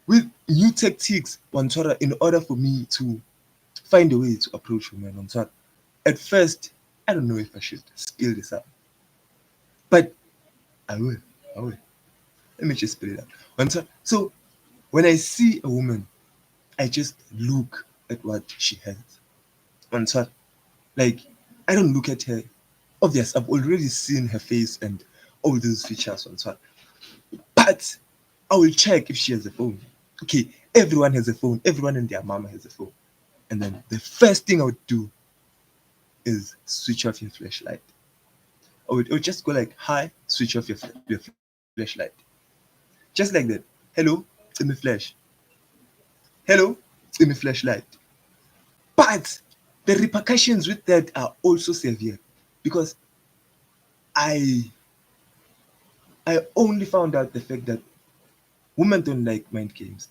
with new tactics on Twitter in order for me to find a way to approach women on Twitter. At first, I don't know if I should scale this up, but I will. I will. Let me just spell it out. On Twitter. So when I see a woman, I just look at what she has on Twitter. Like, I don't look at her. Obvious, I've already seen her face and all those features on Twitter. But I will check if she has a phone. Okay, everyone has a phone. Everyone and their mama has a phone. And then the first thing I would do is switch off your flashlight. I would just go like, hi, switch off your flashlight. Just like that. Hello, in the flash. Hello, in the flashlight. But the repercussions with that are also severe because I I only found out the fact that women don't like mind games.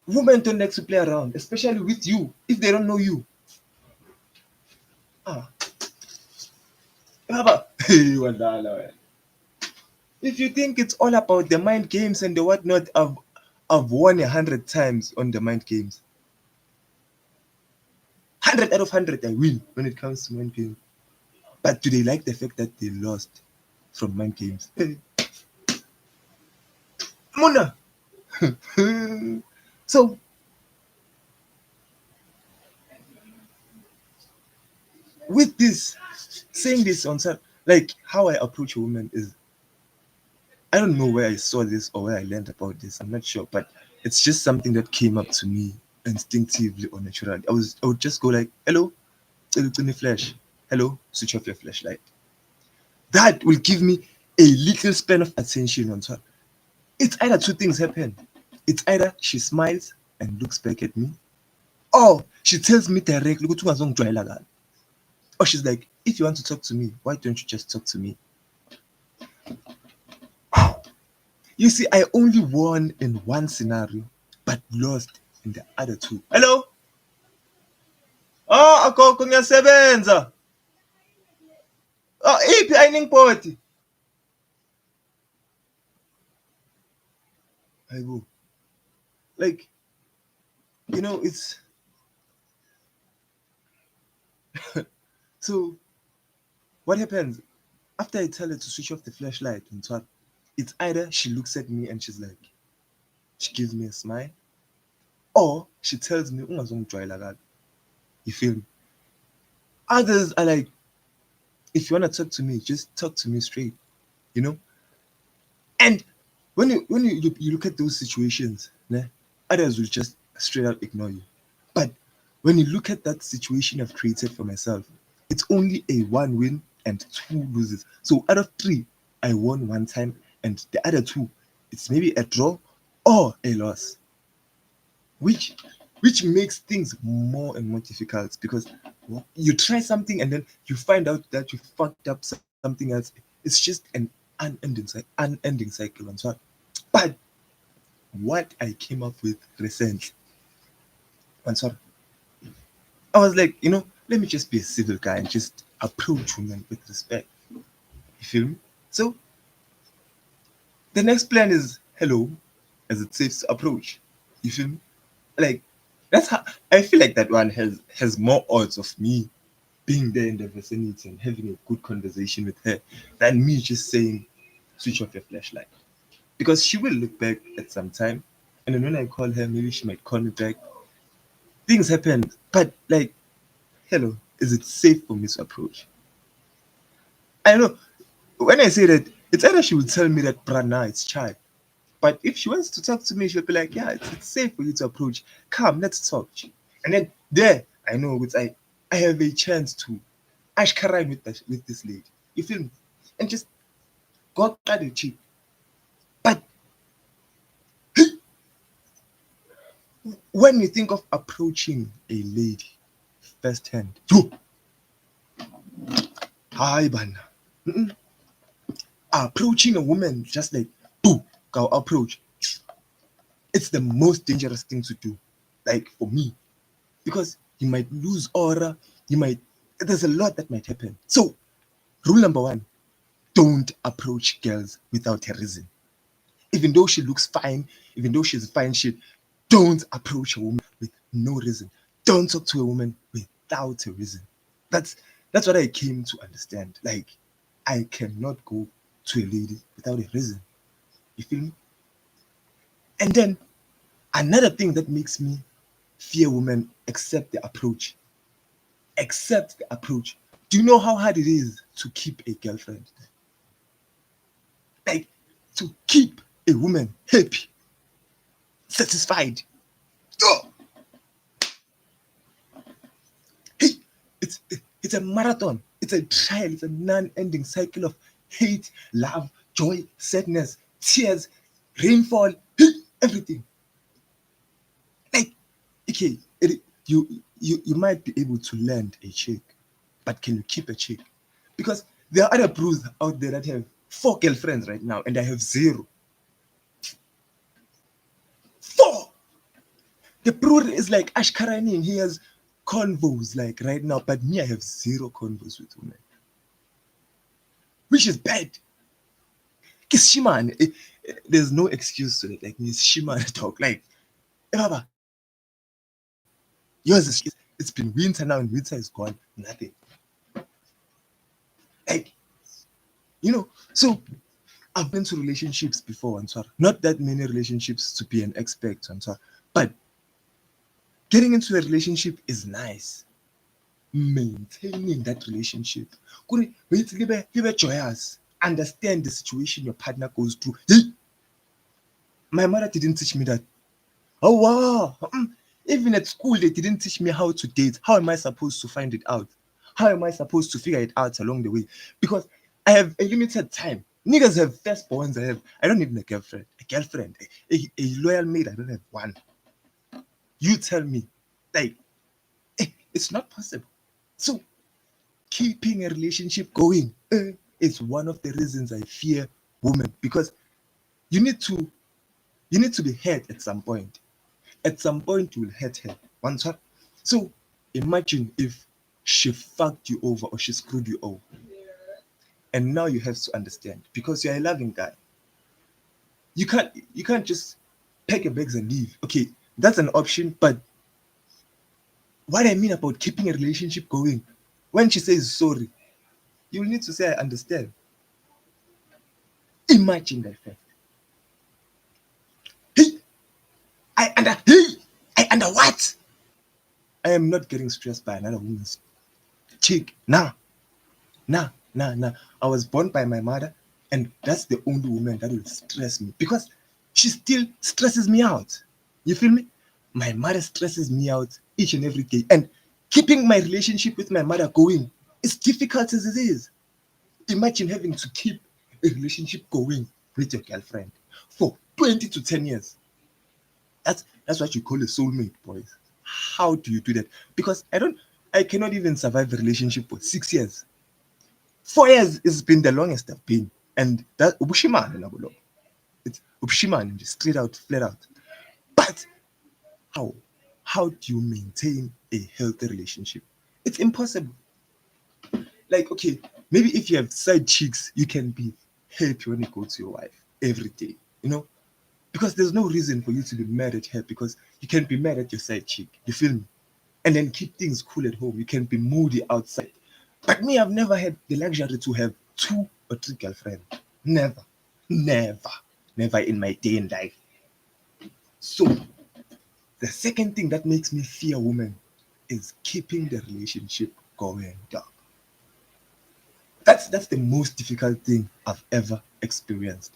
Women don't like to play around, especially with you if they don't know you. Ah, Baba. Hey, Wadala, man. If you think it's all about the mind games and the whatnot, I've won 100 times on the mind games. 100 out of 100, I win when it comes to mind games. But do they like the fact that they lost from mind games? Mona. So with this, saying this on like how I approach a woman is I don't know where I saw this or where I learned about this. I'm not sure, but it's just something that came up to me instinctively or naturally. I would just go like, "Hello, it's in the flash. Hello, switch off your flashlight." That will give me a little span of attention on top. It's either two things happen. It's either she smiles and looks back at me, or she tells me directly, "Go to my song, or she's like, "If you want to talk to me, why don't you just talk to me?" You see, I only won in one scenario, but lost in the other two. Hello? Ah, ako kunyasebenza. Ah, iphi ayiningipoti? Hayibo. Like, it's so what happens after I tell her to switch off the flashlight and what? It's either she looks at me and she's like, she gives me a smile, or she tells me, "Ungazongijwayela kabi." You feel me? Others are like, if you wanna talk to me, just talk to me straight, you know? And when you look at those situations, né, others will just straight up ignore you. But when you look at that situation I've created for myself, it's only a one win and two loses. So out of three, I won one time, and the other two, it's maybe a draw or a loss, which which makes things more and more difficult because you try something and then you find out that you fucked up something else. It's just an unending cycle and so on. But what I came up with recently, and so I was like, let me just be a civil guy and just approach women with respect. You feel me? So the next plan is hello, as it says to approach. You feel me? Like that's how I feel like that one has more odds of me being there in the vicinity and having a good conversation with her than me just saying switch off your flashlight. Because she will look back at some time and then when I call her, maybe she might call me back. Things happen. But like, hello, is it safe for me to approach? I know when I say that, it's either she will tell me that bruh, nah, it's child. But if she wants to talk to me, she'll be like, yeah, it's safe for you to approach. Come, let's talk. And then there, I know with I have a chance to ashkarai with this lady. You feel me? And just go at the cheek. But when you think of approaching a lady firsthand, yo, hi bana. Mm-mm. Approaching a woman just like boo, go approach. It's the most dangerous thing to do. Like for me, because you might lose aura, you might there's a lot that might happen. So rule number one, don't approach girls without a reason. Even though she looks fine, even though she's fine shit, don't approach a woman with no reason. Don't talk to a woman without a reason. That's that's what I came to understand. Like, I cannot go to a lady without a reason. You feel me? And then another thing that makes me fear women accept the approach. Accept the approach. Do you know how hard it is to keep a girlfriend? Like, to keep a woman happy, satisfied. Oh, hey, it's a marathon. It's a trial. It's a non-ending cycle of hate, love, joy, sadness, tears, rainfall, hey, everything. Like, okay, you might be able to land a chick, but can you keep a chick? Because there are other bros out there that have 4 girlfriends right now, and I have 0. 4. The bro is like Ashkarani, and he has convos like right now, but me, I have 0 convos with women, which is bad. Cause Shiman, there's no excuse to it. Like, Miss Shiman talk like, "Eh, Baba, yours is, it's been winter now, and winter is gone. Nothing. Like, so I've been to relationships before, and so not that many relationships to be an expert, and so, but getting into a relationship is nice. Maintaining that relationship, wait, live joyous. Understand the situation your partner goes through. Hey, my mother didn't teach me that. Oh wow. Even at school, they didn't teach me how to date. How am I supposed to find it out? How am I supposed to figure it out along the way? Because I have a limited time. Niggas have firstborns. I don't need a girlfriend. A girlfriend. A loyal maid. I don't have one. You tell me. Like, it's not possible. So keeping a relationship going is one of the reasons I fear women, because you need to you need to be hurt at some point. At some point, you will hurt her. Once her. So imagine if she fucked you over or she screwed you over. And now you have to understand, because you're a loving guy. You can't just pack your bags and leave. Okay, that's an option, but what I mean about keeping a relationship going, when she says sorry, you'll need to say I understand. Imagine that fact. Hey, I under what? I am not getting stressed by another woman's cheek. Nah. I was born by my mother, and that's the only woman that will stress me, because she still stresses me out. You feel me? My mother stresses me out each and every day, and keeping my relationship with my mother going is difficult as it is. Imagine having to keep a relationship going with your girlfriend for 20 to 10 years. That's what you call a soulmate, boys. How do you do that? Because I cannot even survive a relationship for 6 years. 4 years has been the longest I've been. And that Ubushiman, it's Ubushiman, just straight out, flat out. But how? How do you maintain a healthy relationship? It's impossible. Like, okay, maybe if you have side chicks, you can be happy when you go to your wife every day, because there's no reason for you to be mad at her, because you can be mad at your side chick. You feel me? And then keep things cool at home. You can be moody outside. But me, I've never had the luxury to have 2 or 3 girlfriends. Never. Never. Never in my day in life. So the second thing that makes me fear women is keeping the relationship going down. That's the most difficult thing I've ever experienced.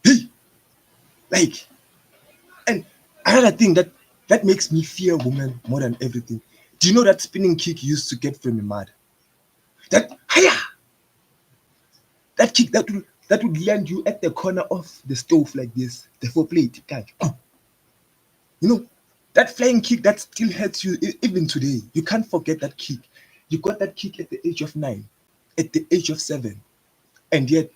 Hey, like, and another thing that makes me fear women more than everything. Do you know that spinning kick you used to get from your mother? That higher, that kick that would land you at the corner of the stove like this, the foreplay. You know, that flying kick that still hurts you even today. You can't forget that kick. You got that kick at the age of 9, at the age of 7, and yet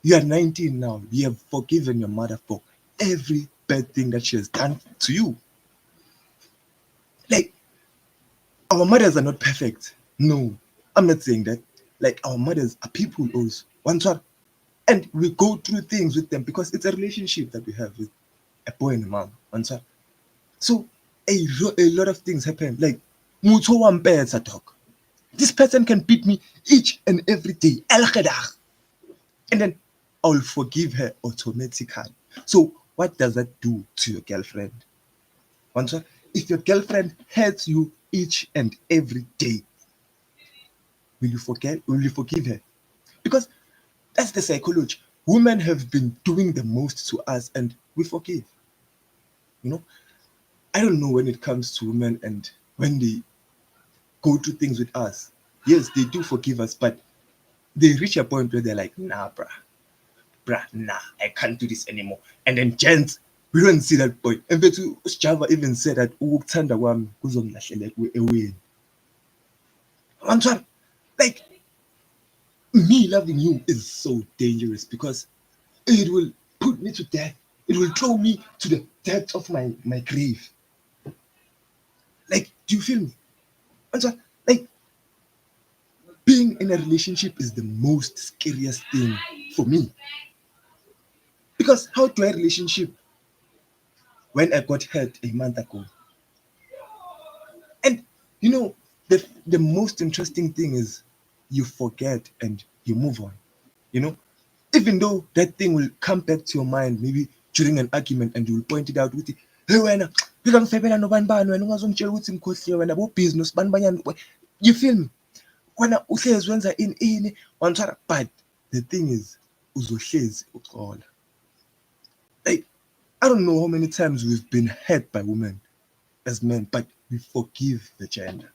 you are 19 now. You have forgiven your mother for every bad thing that she has done to you. Like, our mothers are not perfect. No, I'm not saying that. Like, our mothers are people also. One shot. and we go through things with them because it's a relationship that we have with a boy and a mom. Answer. So a lot of things happen. Like mutho wa mpetsa, dog. This person can beat me each and every day. El Khadar. And then I'll forgive her automatically. So what does that do to your girlfriend? Answer. If your girlfriend hurts you each and every day, will you forget? Will you forgive her? Because that's the psychology. Women have been doing the most to us and we forgive. You know, I don't know when it comes to women and when they go through things with us. Yes, they do forgive us, but they reach a point where they're like, nah, bruh, nah, I can't do this anymore. And then gents, we don't see that point. In fact, Java even said that ukuthanda kwami kuzongilahlele eweni. I'm trying, like, me loving you is so dangerous because it will put me to death. It will throw me to the depth of my grave. Like, do you feel me? And so, like, being in a relationship is the most scariest thing for me. Because how do I relationship when I got hurt a month ago? And you know, the most interesting thing is you forget and you move on. You know, even though that thing will come back to your mind maybe during an argument and you will point it out with it, hey wena, ngizongifebela nobani bani wena ungazongitshela ukuthi ngikhohliwe wena bo-business bani banyani. You feel me? Wena uhlezi wenza ini wanthara, but the thing is uzohlezi uxola. Like, I don't know how many times we've been hurt by women as men, but we forgive the gender.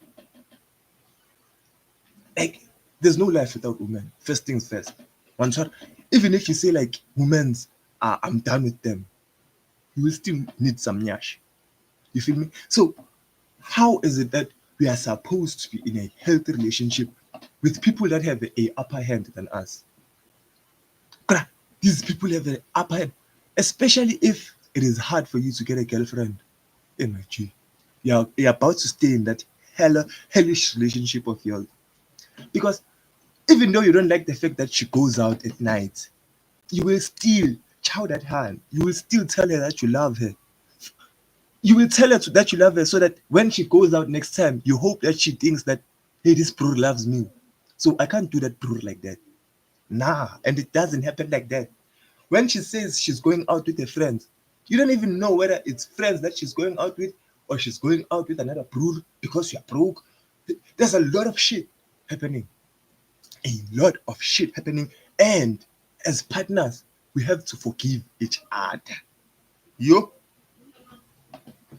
Like, there's no life without women. First things first. One shot. Even if you say like women's, I'm done with them, you will still need some nyash. You feel me? So how is it that we are supposed to be in a healthy relationship with people that have a upper hand than us? These people have an upper hand, especially if it is hard for you to get a girlfriend. In my G, you're about to stay in that hellish relationship of yours because even though you don't like the fact that she goes out at night, you will still chow that hand. You will still tell her that you love her. You will tell her that you love her so that when she goes out next time, you hope that she thinks that, hey, this bro loves me. So I can't do that bro like that. Nah, and it doesn't happen like that. When she says she's going out with her friends, you don't even know whether it's friends that she's going out with or she's going out with another bro because you're broke. There's a lot of shit happening. A lot of shit happening. And as partners, we have to forgive each other. Yo,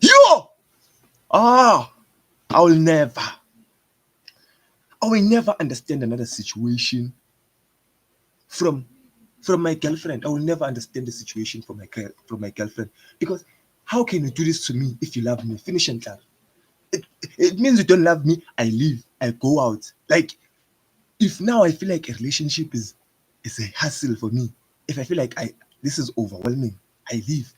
yo, ah, I will never, I will never understand another situation from from my girlfriend. I will never understand the situation from my girlfriend because how can you do this to me if you love me? Finish and love. It means you don't love me. I leave. I go out. Like if now I feel like a relationship is a hassle for me. If I feel like I this is overwhelming, I leave.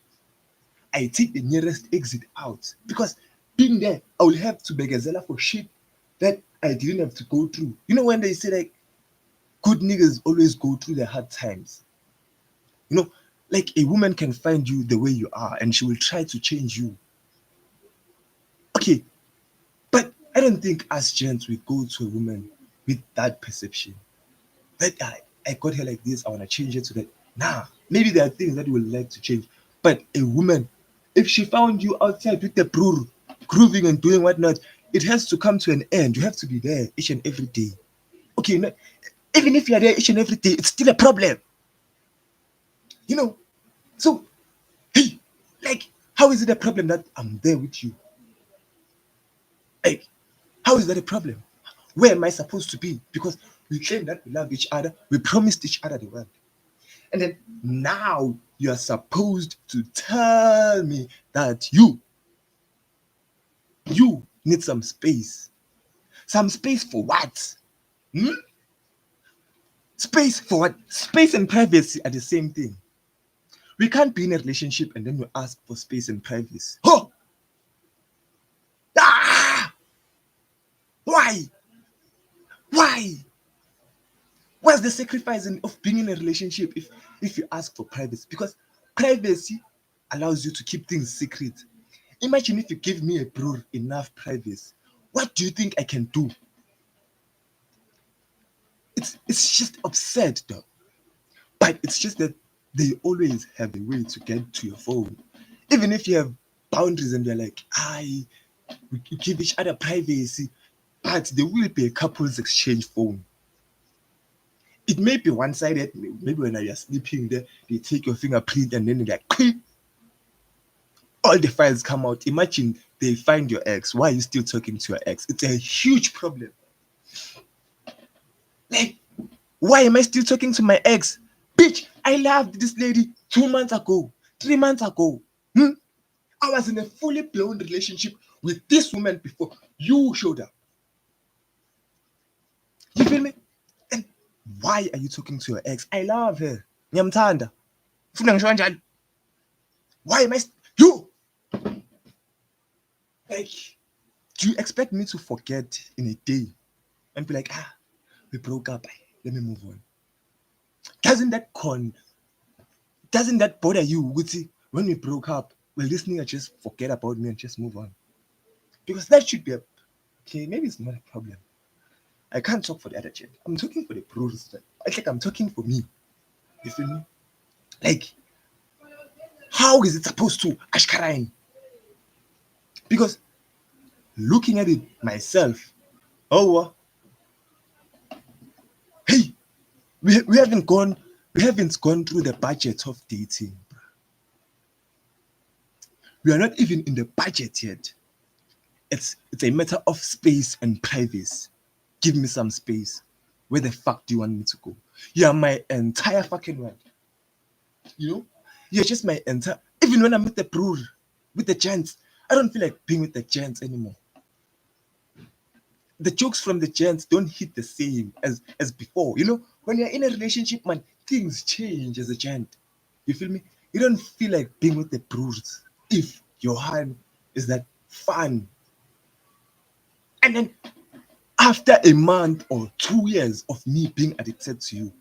I take the nearest exit out because being there, I will have to beg Azela for shit that I didn't have to go through. You know when they say like good niggas always go through the hard times. You know, like a woman can find you the way you are and she will try to change you. Okay, but I don't think us gents we go to a woman with that perception. That I got her like this, I wanna change her to that. Nah, maybe there are things that you would like to change. But a woman, if she found you outside with the brew, grooving and doing whatnot, it has to come to an end. You have to be there each and every day. Okay, no, even if you're there each and every day, it's still a problem. You know, so hey, like, how is it a problem that I'm there with you? Like, how is that a problem? Where am I supposed to be? Because we claim that we love each other, we promised each other the world. And then now you are supposed to tell me that you need some space. Some space for what? Hmm? Space for what? Space and privacy are the same thing. We can't be in a relationship and then you ask for space and privacy. Oh! Ah! Why? Why? What's the sacrifice of being in a relationship if you ask for privacy? Because privacy allows you to keep things secret. Imagine if you give me a bro enough privacy. What do you think I can do? It's just absurd, though. But it's just that they always have a way to get to your phone. Even if you have boundaries and they're like, we give each other privacy, but there will be a couples exchange phone. It may be one-sided. Maybe when you're sleeping there, they take your fingerprint and then they're like, all the files come out. Imagine they find your ex. Why are you still talking to your ex? It's a huge problem. Like, why am I still talking to my ex? Bitch, I loved this lady 2 months ago, 3 months ago. I was in a fully blown relationship with this woman before you showed up. You feel me? And why are you talking to your ex? I love her. Nyamthanda. Funa ngisho kanjani? Why am I you? Like, do you expect me to forget in a day and be like, we broke up, let me move on? Doesn't that bother you? When we broke up, well, this nigga just forget about me and just move on? Because that should be okay, maybe it's not a problem. I can't talk for the other chick. I'm talking for the bros. I think I'm talking for me. You feel me? Like, how is it supposed to ashkarain? Because looking at it myself, hey, we haven't gone through the budget of dating. We are not even in the budget yet. It's a matter of space and privacy. Give me some space. Where the fuck do you want me to go? You are my entire fucking world. You know? You're just my entire. Even when I'm with the bro, with the gents, I don't feel like being with the gents anymore. The jokes from the gents don't hit the same as before. You know, when you're in a relationship, man, things change as a gent. You feel me? You don't feel like being with the bros if your hand is that fun. And then after a month or 2 years of me being addicted to you,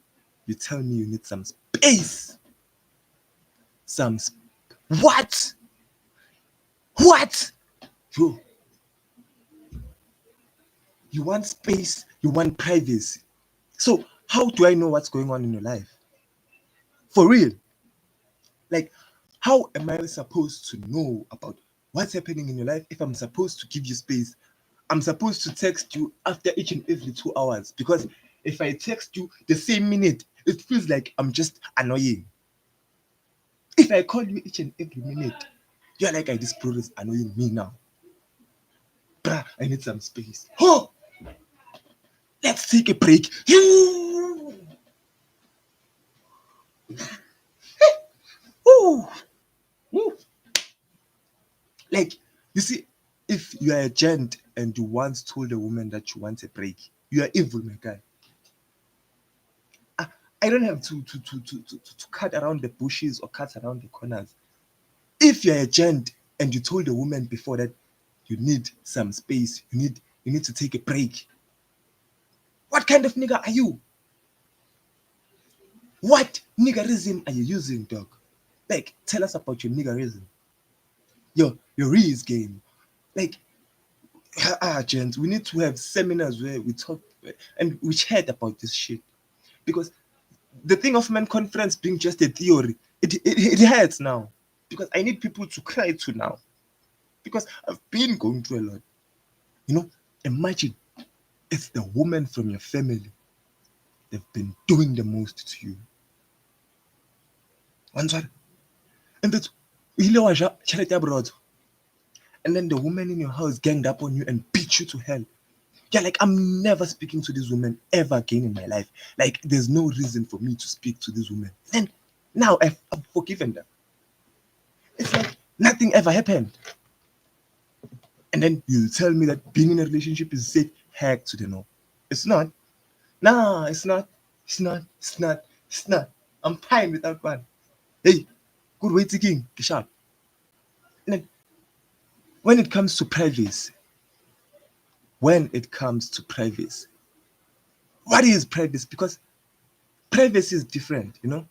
you tell me you need some space. What? What? You want space, you want privacy. So how do I know what's going on in your life? For real. Like, how am I supposed to know about what's happening in your life if I'm supposed to give you space? I'm supposed to text you after each and every 2 hours, because if I text you the same minute, it feels like I'm just annoying. If I call you each and every minute, you're like, this bro is annoying me now. Bruh, I need some space. Oh! Let's take a break. Ooh. Ooh. Like, you see, if you are a gent and you once told a woman that you want a break, you are evil, my guy. I don't have to cut around the bushes or cut around the corners. If you're a gent and you told a woman before that you need some space, you need to take a break, what kind of nigga are you? What niggerism are you using, dog? Like, tell us about your niggerism. Your Reese game. Like, gents, we need to have seminars where we talk and we chat about this shit. Because the thing of man conference being just a theory, it hurts now. Because I need people to cry to now. Because I've been going through a lot. You know, imagine it's the woman from your family. They've been doing the most to you. And that's abroad. And then the woman in your house ganged up on you and beat you to hell. Yeah, like, I'm never speaking to this woman ever again in my life. Like, there's no reason for me to speak to this woman. Then now I've forgiven them. It's like nothing ever happened. And then you tell me that being in a relationship is safe. Heck to the no. It's not. Nah, it's not. It's not. It's not. It's not. I'm fine without one. Hey, good way taking. Get sharp. And then when it comes to privacy, what is privacy? Because privacy is different, you know.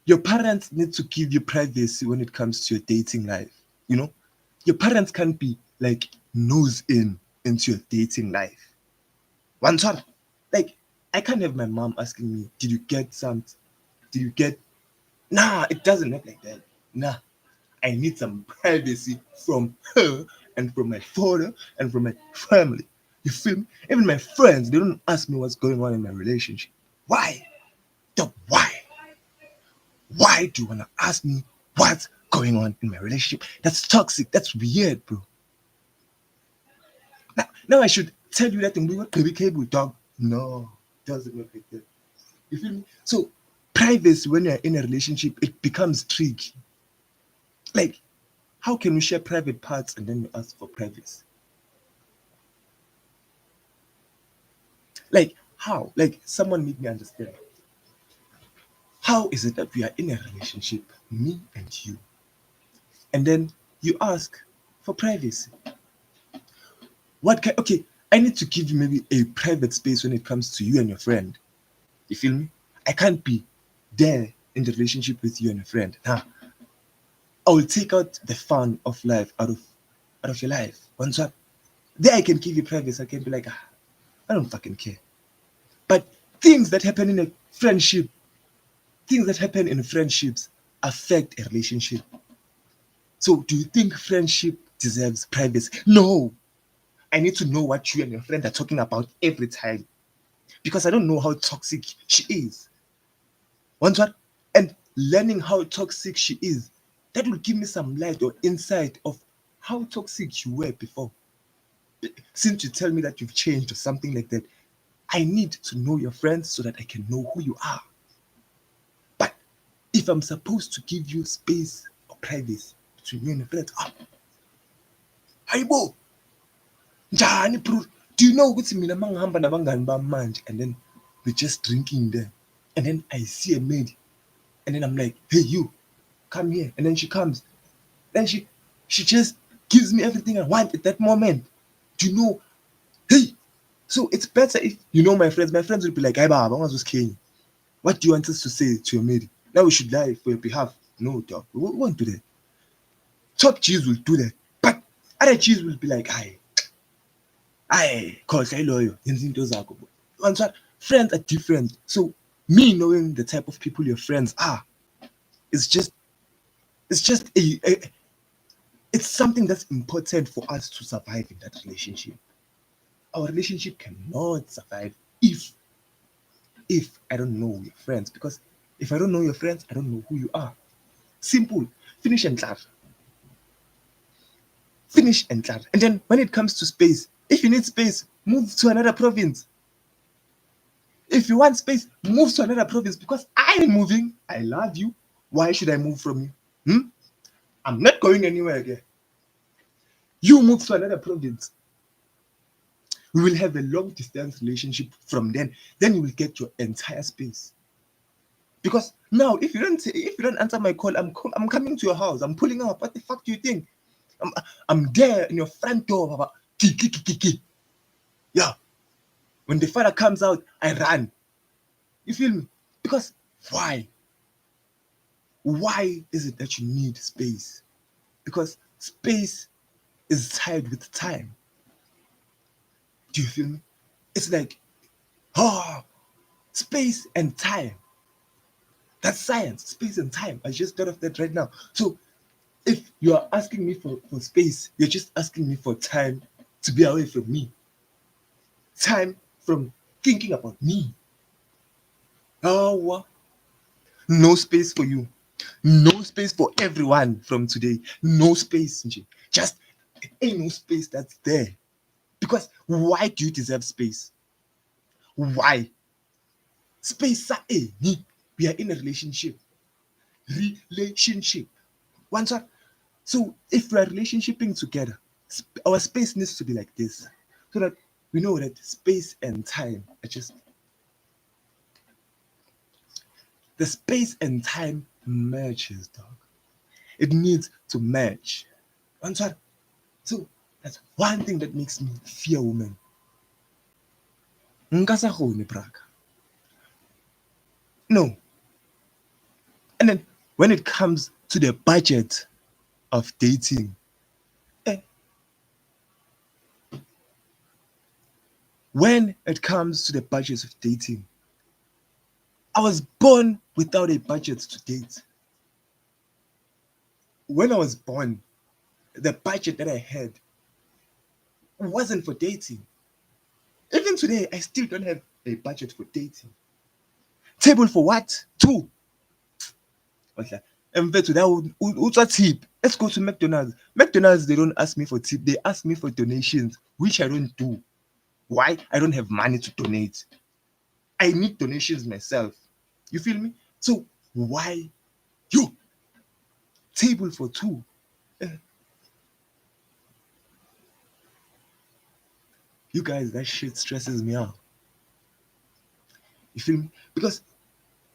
Your parents need to give you privacy when it comes to your dating life, you know. Your parents can't be like nose in into your dating life. One shot. Like, I can't have my mom asking me, did you get some, did you get, nah, it doesn't work like that. Nah, I need some privacy from her and from my father and from my family. You feel me? Even my friends, they don't ask me what's going on in my relationship. Why? The why? Why do you want to ask me what's going on in my relationship? That's toxic. That's weird, bro. Now I should tell you that thing. We were baby cable dog. No, doesn't work like that. You feel me? So privacy when you're in a relationship, it becomes tricky. Like, how can we share private parts and then you ask for privacy? Like, how? Like, someone make me understand. How is it that we are in a relationship, me and you, and then you ask for privacy? What can, okay, I need to give you maybe a private space when it comes to you and your friend. You feel me? I can't be there in the relationship with you and your friend. Nah, I will take out the fun of life out of your life. Once what? There I can give you privacy. I can be like, ah, I don't fucking care. But things that happen in a friendship, things that happen in friendships affect a relationship. So do you think friendship deserves privacy? No. I need to know what you and your friend are talking about every time. Because I don't know how toxic she is. Once what? And learning how toxic she is, that will give me some light or insight of how toxic you were before. Since you tell me that you've changed or something like that, I need to know your friends so that I can know who you are. But if I'm supposed to give you space or privacy between you and your friends, hayibo, njani bro? Do you know ukuthi mina mangihamba nabangani bami manje and then we're just drinking there and then I see a maid and then I'm like, hey you, come here, and then she comes, then she just gives me everything I want at that moment. Do you know? Hey, so it's better if you know my friends. My friends will be like, "Hey, Baba, what's Kenny? What do you want us to say to your maid? Now we should lie for your behalf." No, dog, we won't do that. Top cheese will do that, but other cheese will be like, call loyal. Friends are different. So me knowing the type of people your friends are, it's just it's just it's something that's important for us to survive in that relationship. Our relationship cannot survive if I don't know your friends, because if I don't know your friends, I don't know who you are. Simple. Finish and clear. Finish and clear. And then when it comes to space, if you need space, move to another province. If you want space, move to another province because I'm moving. I love you. Why should I move from you? I'm not going anywhere again. You move to another province. We will have a long distance relationship from then. Then you will get your entire space. Because now, if you don't answer my call, I'm coming to your house. I'm pulling up. What the fuck do you think? I'm I'm there in your front door, Baba. Ki, ki, ki, ki, ki. Yeah. When the father comes out, I run. You feel me? Because why? Why is it that you need space? Because space is tied with time. Do you feel me? It's like, oh, space and time. That's science, space and time. I just thought of that right now. So if you are asking me for space, you're just asking me for time to be away from me. Time from thinking about me. Oh, no space for you. No space for everyone from today. No space, Nje. Just ain't no space that's there. Because why do you deserve space? Why? Space we are in a relationship. Relationship. One shot. So if we are relationshiping together, our space needs to be like this. So that we know that space and time are just the space and time merges, dog. It needs to merge. One shot. So that's one thing that makes me fear women. Nka sa kgone, braka. No. And then when it comes to the budget of dating, eh, when it comes to the budget of dating, I was born without a budget to date. When I was born, the budget that I had wasn't for dating. Even today, I still don't have a budget for dating. Table for what? Two. Okay. And to that, what's a tip? Let's go to McDonald's. McDonald's, they don't ask me for tip. They ask me for donations, which I don't do. Why? I don't have money to donate. I need donations myself. You feel me? So why you table for two? Eh, you guys, that shit stresses me out. You feel me? Because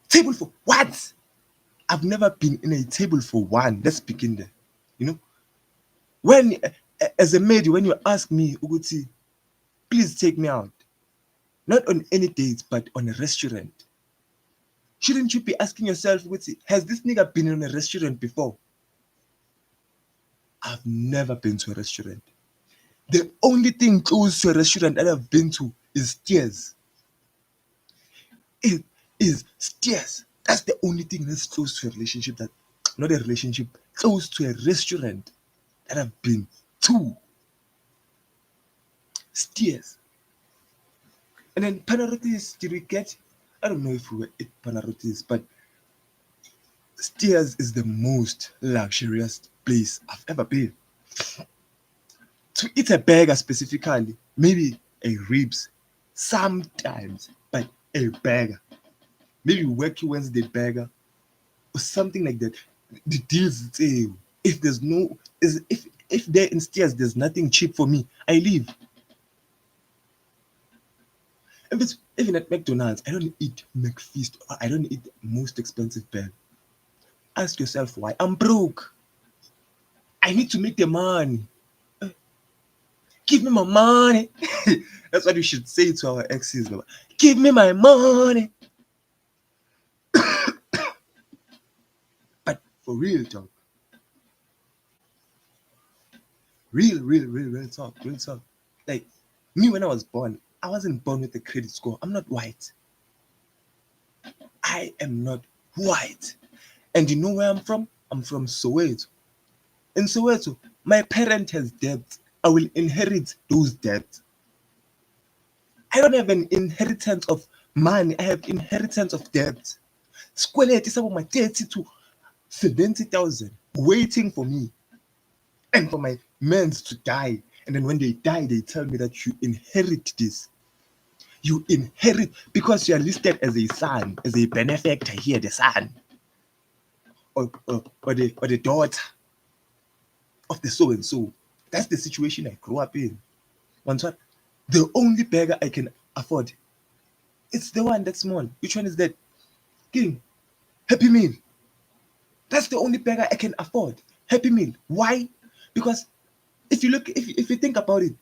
table for what? I've never been in a table for one. Let's begin there. You know, when as a maid, when you ask me, Uguti, please take me out, not on any dates, but on a restaurant. Shouldn't you be asking yourself, Uguti, has this nigga been in a restaurant before? I've never been to a restaurant. The only thing close to a restaurant that I've been to is stairs. It is stairs. That's the only thing that's close to a relationship that, not a relationship, close to a restaurant that I've been to. Stairs. And then Panarotis, did we get? I don't know if we were at Panarotis, but stairs is the most luxurious place I've ever been. To eat a burger specifically, maybe a ribs, sometimes, but a burger. Maybe Wacky Wednesday burger or something like that. The deals say if there's no is if there in stairs there's nothing cheap for me, I leave. And it's, even at McDonald's, I don't eat McFeast or I don't eat the most expensive burger. Ask yourself why. I'm broke. I need to make the money. Give me my money. That's what we should say to our exes. Baba. Give me my money. But for real talk, real talk, real talk. Like me when I was born, I wasn't born with a credit score. I'm not white. I am not white. And you know where I'm from? I'm from Soweto. In Soweto, my parent has debt. I will inherit those debts. I don't have an inheritance of money. I have inheritance of debt. Squelette is about my 30 to 70,000 waiting for me and for my men to die. And then when they die, they tell me that you inherit this. You inherit because you are listed as a son, as a benefactor here, the son, or the daughter of the so and so. That's the situation I grew up in. One time, the only burger I can afford, it's the one that's small. Which one is that? King, Happy Meal. That's the only burger I can afford. Happy Meal. Why? Because if you think about it,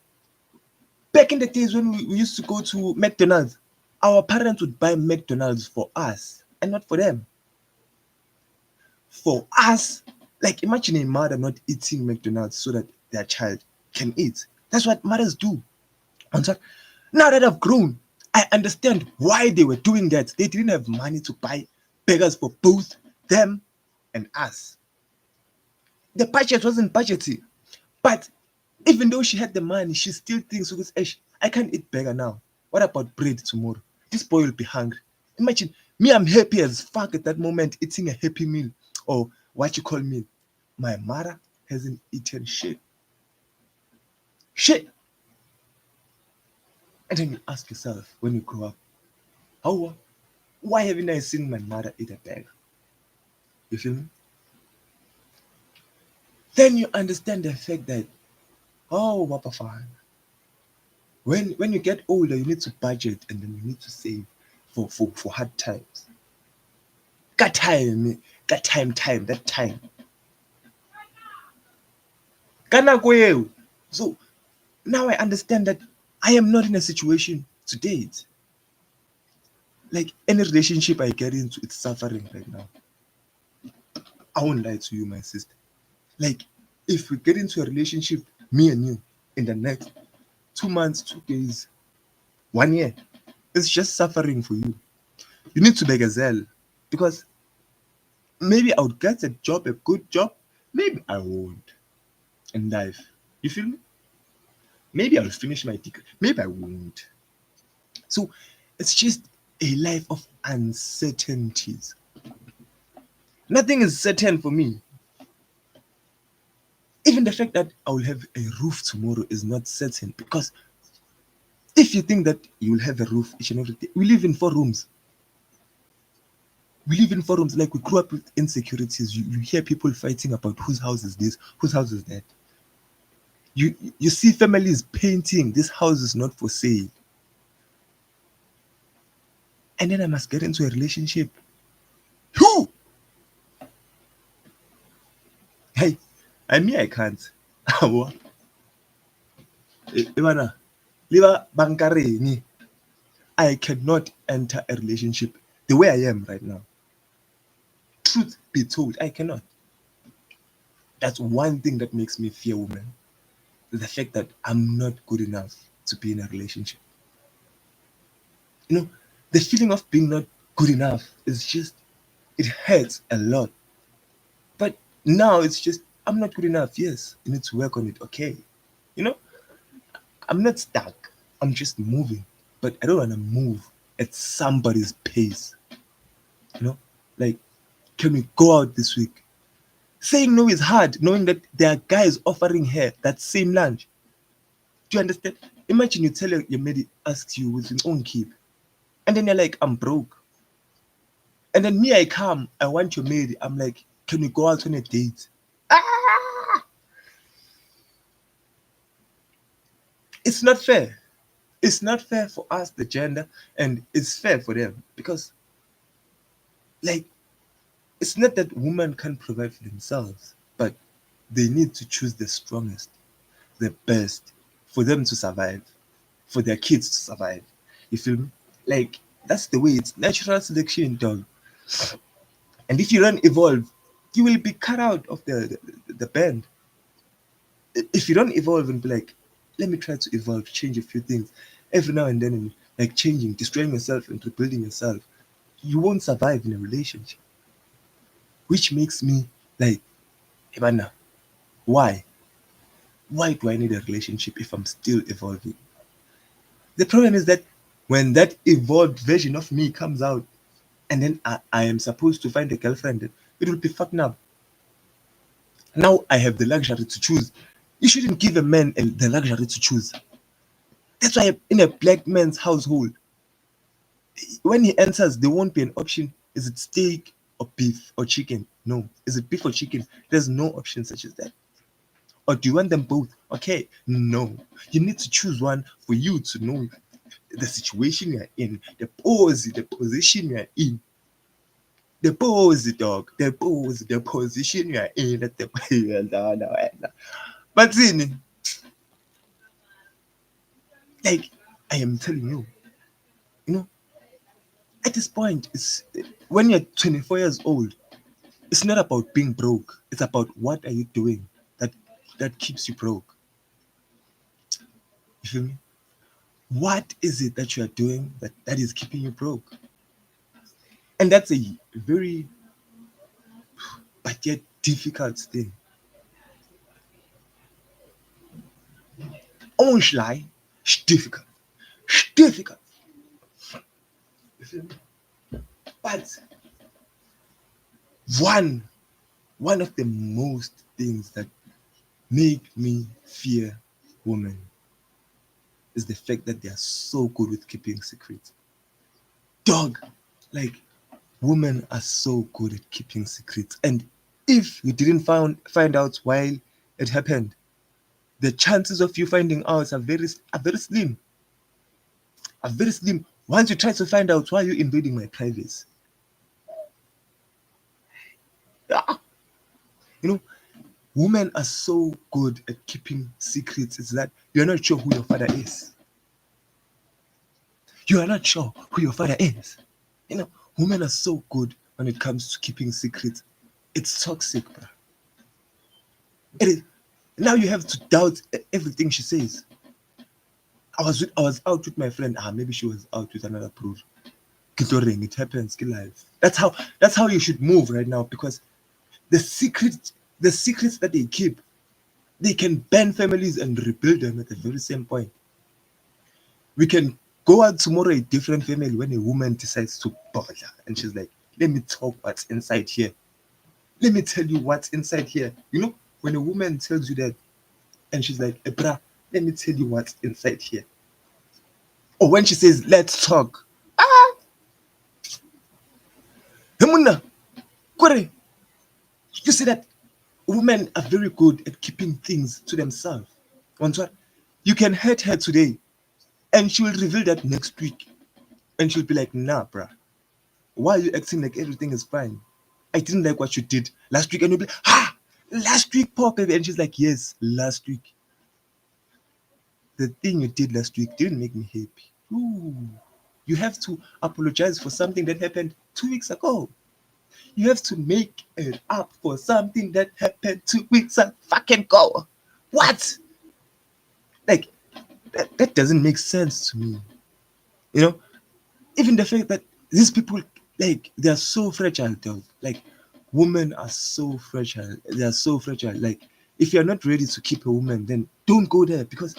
back in the days when we used to go to McDonald's, our parents would buy McDonald's for us and not for them. For us, like imagine a mother not eating McDonald's so that their child can eat. That's what mothers do. And so, now that I've grown, I understand why they were doing that. They didn't have money to buy burgers for both them and us. The budget wasn't budgeting. But even though she had the money, she still thinks, "Okay, I can't eat burger now. What about bread tomorrow? This boy will be hungry." Imagine me, I'm happy as fuck at that moment eating a happy meal or what you call meal. My mother hasn't eaten shit. Shit. And then you ask yourself when you grow up, how why haven't I seen my mother eat a burger? You feel me? Then you understand the fact that, oh, Papa fine. When you get older, you need to budget and then you need to save for hard times. That time. Kana kweo. So now I understand that I am not in a situation to date. Like any relationship I get into, it's suffering right now. I won't lie to you, my sister. Like, if we get into a relationship, me and you, in the next 2 months, 2 days, 1 year, it's just suffering for you. You need to be gazelle because maybe I would get a job, a good job, maybe I won't in life. You feel me? Maybe I'll finish my degree, maybe I won't. So it's just a life of uncertainties. Nothing is certain for me. Even the fact that I will have a roof tomorrow is not certain because if you think that you will have a roof each and every day, we live in 4 rooms. We live in 4 rooms. Like we grew up with insecurities. You hear people fighting about whose house is this, whose house is that. You see families painting this house is not for sale. And then I must get into a relationship. Who? Hey, I can't. Awa. Ibana, liba bankareni. I cannot enter a relationship the way I am right now. Truth be told, I cannot. That's one thing that makes me fear women. The fact that I'm not good enough to be in a relationship. You know, the feeling of being not good enough is just, it hurts a lot. But now it's just, I'm not good enough. Yes, you need to work on it. Okay. You know, I'm not stuck. I'm just moving. But I don't want to move at somebody's pace. You know, like, can we go out this week? Saying no is hard, knowing that there are guys offering her that same lunch. Do you understand? Imagine you tell your mate asks you with your own keep, and then you're like, I'm broke. And then me, I come, I want your maid. I'm like, can we go out on a date? Ah! It's not fair. It's not fair for us, the gender, and it's fair for them because, like, it's not that women can't provide for themselves, but they need to choose the strongest, the best, for them to survive, for their kids to survive. You feel me? Like, that's the way it's natural selection, dog. And if you don't evolve, you will be cut out of the band. If you don't evolve and be like, let me try to evolve, change a few things every now and then, and like changing, destroying yourself and rebuilding yourself, you won't survive in a relationship. Which makes me like, Ebana, why? Why do I need a relationship if I'm still evolving? The problem is that when that evolved version of me comes out, and then I am supposed to find a girlfriend, it will be fucked up. Now I have the luxury to choose. You shouldn't give a man the luxury to choose. That's why in a black man's household, when he enters, there won't be an option. Is it steak or beef or chicken? No. Is it beef or chicken? There's no option such as that. Or do you want them both? Okay. No. You need to choose one for you to know the situation you're in, the pose, the position you're in. The pose, dog. The pose, the position you're in. No. But see, like I am telling you, you know, at this point, it's when you're 24 years old, it's not about being broke. It's about what are you doing that that keeps you broke. You feel me? What is it that you are doing that is keeping you broke? And that's a very but yet difficult thing. Orange lie, it's difficult. It's difficult. You feel me? But one one of the most things that make me fear women is the fact that they are so good with keeping secrets. Dog, like women are so good at keeping secrets. And if you didn't find out while it happened, the chances of you finding out are very slim. Are very slim. Once you try to find out why you're invading my privacy. Ah, you know, women are so good at keeping secrets. It's that you're not sure who your father is. You are not sure who your father is. You know, women are so good when it comes to keeping secrets. It's toxic, bro. It is. Now you have to doubt everything she says. I was out with my friend. Maybe she was out with another proof. It happens. Life. That's how you should move right now, because the secrets that they keep, they can bend families and rebuild them at the very same point. We can go out tomorrow a different family when a woman decides to bother and she's like, let me talk what's inside here. Let me tell you what's inside here. You know, when a woman tells you that and she's like, Ebra, let me tell you what's inside here. Or when she says, let's talk. Ah, Hemuna, Kore, you see that women are very good at keeping things to themselves. Once what? You can hurt her today and she will reveal that next week. And she'll be like, nah, bruh, why are you acting like everything is fine? I didn't like what you did last week. And you'll be like, last week, poor baby. And she's like, yes, last week. The thing you did last week didn't make me happy. Ooh. You have to apologize for something that happened 2 weeks ago. You have to make it up for something that happened 2 weeks ago. Fucking go. What? Like, that doesn't make sense to me. You know, even the fact that these people, like, they are so fragile, dog. Like, women are so fragile. They are so fragile. Like, if you're not ready to keep a woman, then don't go there, because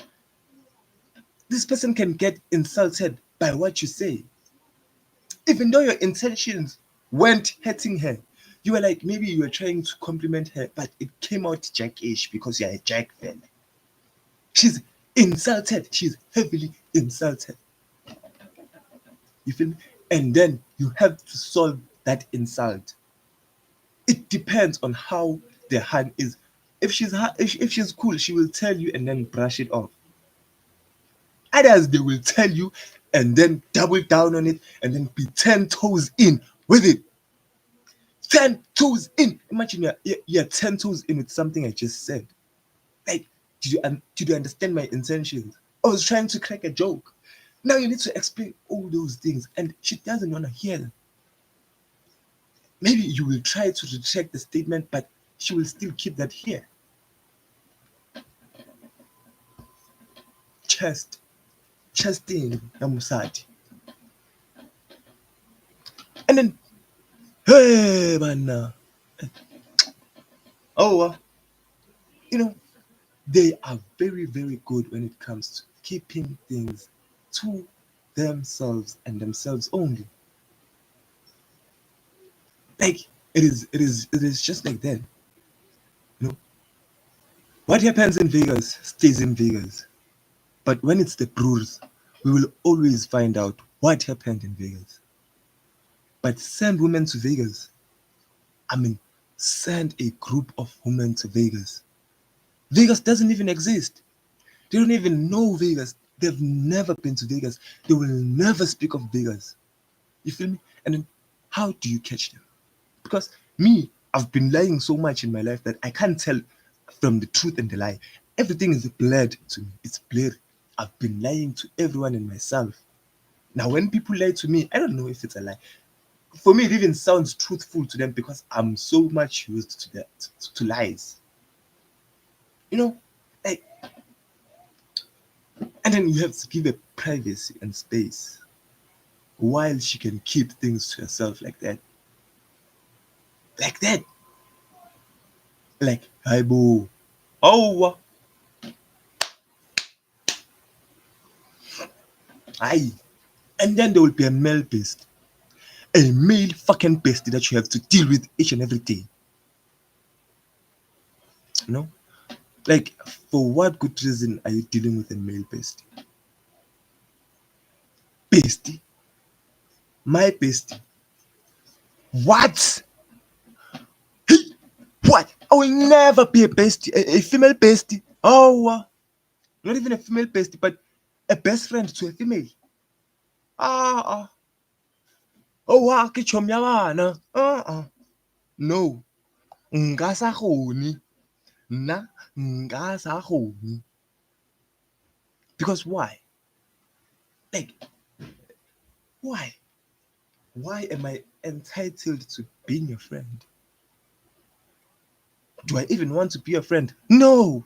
this person can get insulted by what you say. Even though your intentions weren't hurting her, you were like, maybe you were trying to compliment her, but it came out jackish because you're a jack fan. She's insulted. She's heavily insulted. You feel me? And then you have to solve that insult. It depends on how the hand is. If she's cool, she will tell you and then brush it off. Others, they will tell you and then double down on it and then be 10 toes in with it. 10 toes in. Imagine you're 10 toes in with something I just said. Like, did you understand my intentions? I was trying to crack a joke. Now you need to explain all those things, and she doesn't want to hear them. Maybe you will try to retract the statement, but she will still keep that here. Chest, chesting, yamusati. And then, hey, man, oh, you know, they are very, very good when it comes to keeping things to themselves and themselves only. Like, it is just like that. You know, what happens in Vegas stays in Vegas. But when it's the Brewers, we will always find out what happened in Vegas. But send women to Vegas. I mean, send a group of women to Vegas. Vegas doesn't even exist. They don't even know Vegas. They've never been to Vegas. They will never speak of Vegas. You feel me? And then how do you catch them? Because me, I've been lying so much in my life that I can't tell from the truth and the lie. Everything is blurred to me. It's blurred. I've been lying to everyone and myself. Now, when people lie to me, I don't know if it's a lie. For me, it even sounds truthful to them because I'm so much used to that, to lies. You know, like, and then you have to give her privacy and space while she can keep things to herself like that. Like that. Like, hi, boo. Oh, hi. And then there will be a male beast. A male fucking beast that you have to deal with each and every day. You know? Like, for what good reason are you dealing with a male bestie? Bestie? My bestie? What? Hey, what? I will never be a bestie, a female bestie. Oh, not even a female bestie, but a best friend to a female. Ah, oh, ke chom ya bana. No, nka sa kgone. Nna nka sa kgone. Because why? Like, why? Why am I entitled to being your friend? Do I even want to be a friend? No.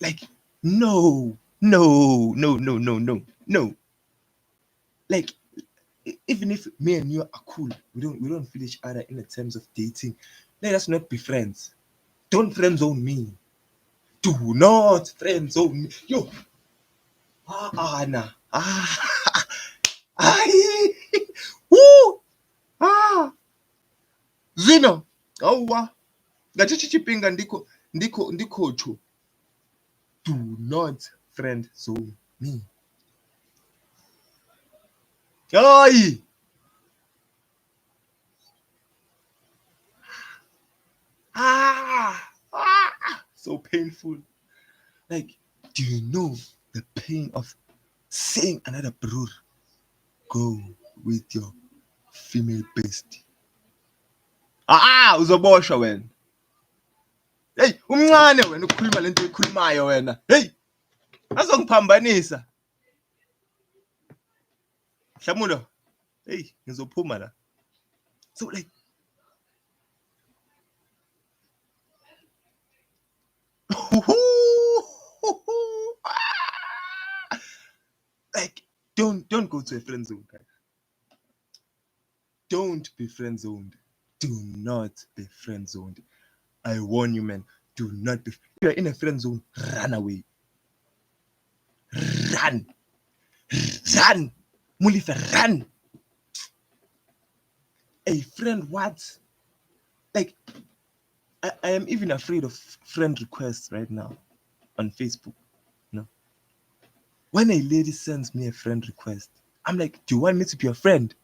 Like, no, no, no, no, no, no, no. Like, even if me and you are cool, we don't feel each other in the terms of dating. Let us not be friends. Don't friend zone me. Do not friend zone me. Yo, nah. Ay, woo, ah, Zino, awa, ngachichi chipinga ndiko cho. Do not friend zone me. Ay, so painful. Like, do you know the pain of seeing another brother go with your female bestie? Uzoboshwa wena. Hey, umncane wena ukhuluma lento ekhulumayo wena. Hey, azongiphambanisa. Hlamulo. Hey, ngizophuma la. So like like don't go to a friend zone, guys. Don't be friend zoned. Do not be friend zoned. I warn you, man. Do not be. If you're in a friend zone, run away. Run. Run. Mulifa, run. A friend, what? Like, I am even afraid of friend requests right now on Facebook. You know, when a lady sends me a friend request, I'm like, do you want me to be your friend?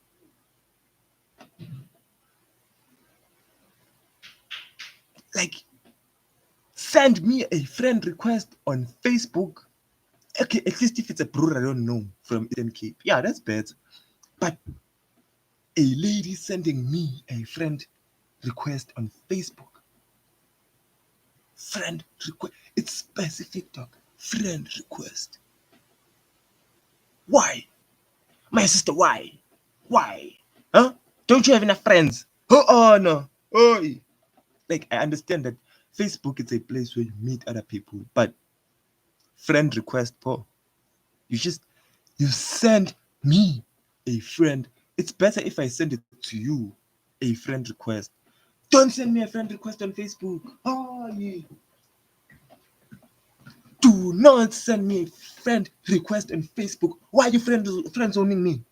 Like, send me a friend request on Facebook. Okay, at least if it's a brother I don't know from Eastern Cape. Yeah, that's bad. But a lady sending me a friend request on Facebook. Friend request. It's specific, dog. Friend request. Why? My sister, why? Why? Huh? Don't you have enough friends? Oh no. Oh. Like, I understand that Facebook is a place where you meet other people, but friend request, Paul. You send me a friend. It's better if I send it to you, a friend request. Don't send me a friend request on Facebook. Oh yeah. Do not send me a friend request on Facebook. Why are you friend zoning me?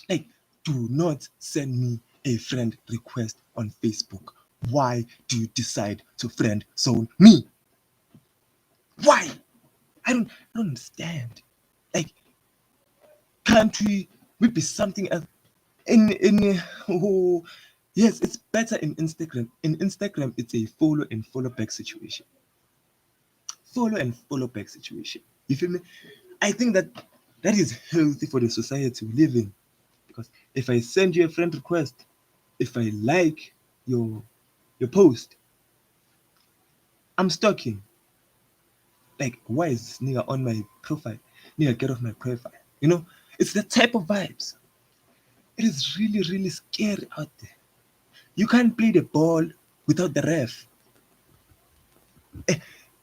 Like, do not send me a friend request on Facebook. Why do you decide to friend zone me? Why? I don't understand. Like, can't we be something else? Oh, yes, it's better in Instagram. In Instagram, it's a follow and follow back situation. Follow and follow back situation. You feel me? I think that is healthy for the society we live in. Because if I send you a friend request, if I like your post, I'm stalking. Like, why is this nigga on my profile? Nigga, get off my profile. You know, it's the type of vibes. It is really, really scary out there. You can't play the ball without the ref.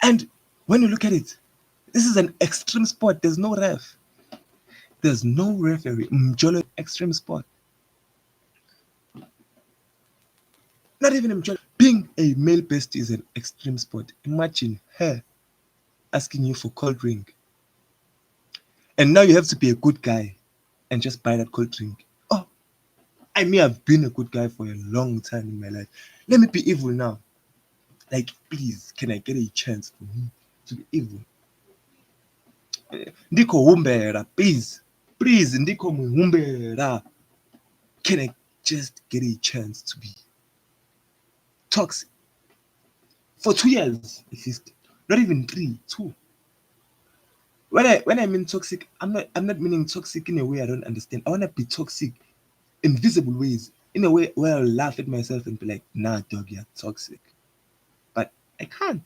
And when you look at it, this is an extreme sport. There's no ref. There's no referee. Mjolo extreme sport. Not even Mjolo. Being a male bestie is an extreme sport. Imagine her asking you for cold drink. And now you have to be a good guy and just buy that cold drink. Oh, I may have been a good guy for a long time in my life. Let me be evil now. Like, please, can I get a chance for me to be evil? Ndiko humbera, please. Please, ndiko muhumbera. Can I just get a chance to be toxic for 2 years at least? Not even 3, 2. When I mean toxic, I'm not meaning toxic in a way I don't understand. I wanna be toxic in visible ways, in a way where I'll laugh at myself and be like, nah, dog, you're toxic. But I can't,